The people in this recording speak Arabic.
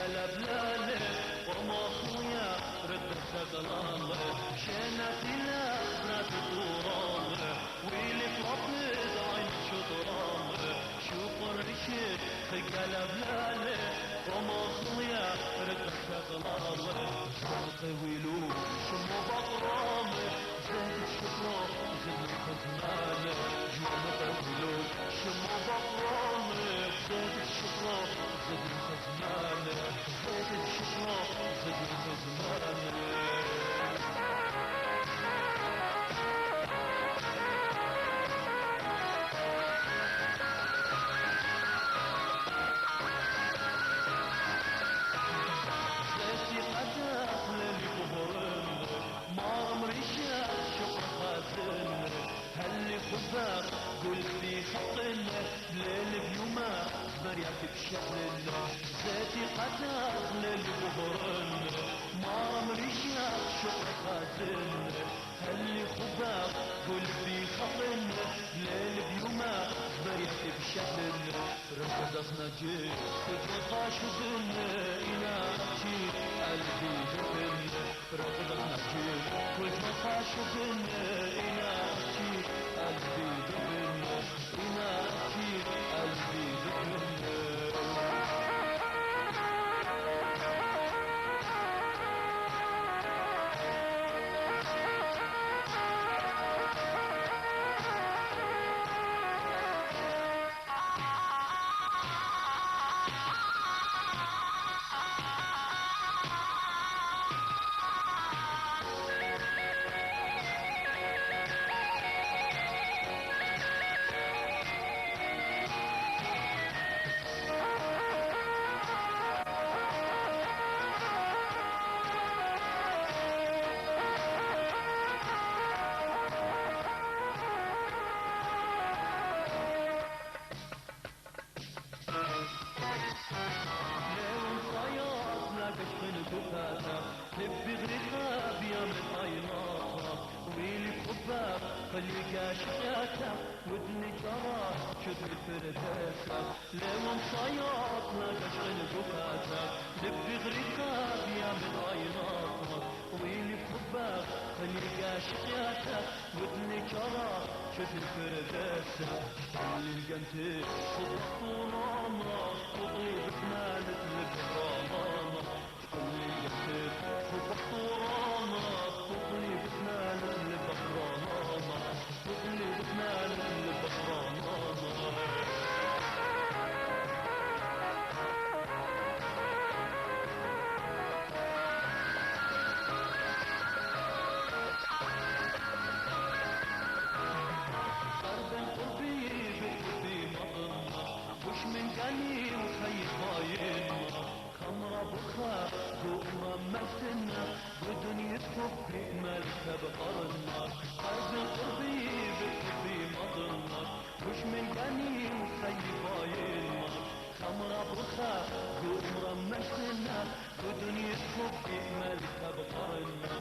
قلب لاله ومخويا رد سقلاله شنت لا برات طوراله ويلي فرطت عين شطراله شوف الرشد قلب لاله ومخويا رد سقلاله طويلو شمو بطراله زاد الشطرة زاد الخزنانة يوم طويلو شمو بطراله زاد الشطرة زاد الخزنانة زاد الشطرة زاد الخزنانة هل خباق قلبي خطنا بليل بيوما مريت بشعلنا ذاتي قدر للبهرنا ما مريشا شوق خازنا هل خباق قلبي خطنا بليل بيوما مريت بشعلنا رفضنا جيت تتلقى شبنا إناتي قلبي دفنا رفضنا جيت تتلقى شبنا إناتي قلبي دفنا إناتي قلبي دفنا لبي غريبة بيام الطيناطة ويلي خباب خليقا شقاتا ودني جرى شد الفرداسة لون صياط لا تشغل بكاتا لبي غريبة بيام الطيناطة ويلي خباب خليقا شقاتا ودني جرى شد الفرداسة اللي القنتي صدق طول عمرك وطيب مالت البرامانة اللي قلت صدق طورانا تطلي بثمان البحرانا تطلي بثمان البحرانا وش من قالي وخيط بايننا خمرة بخار دوما مسنا ودنيتكم في مركب قرنا قلب الطبيب في مضنا وش من قالي وخيط بايننا خمرة بخار دوما مسنا ودنيتكم في مركب قرنا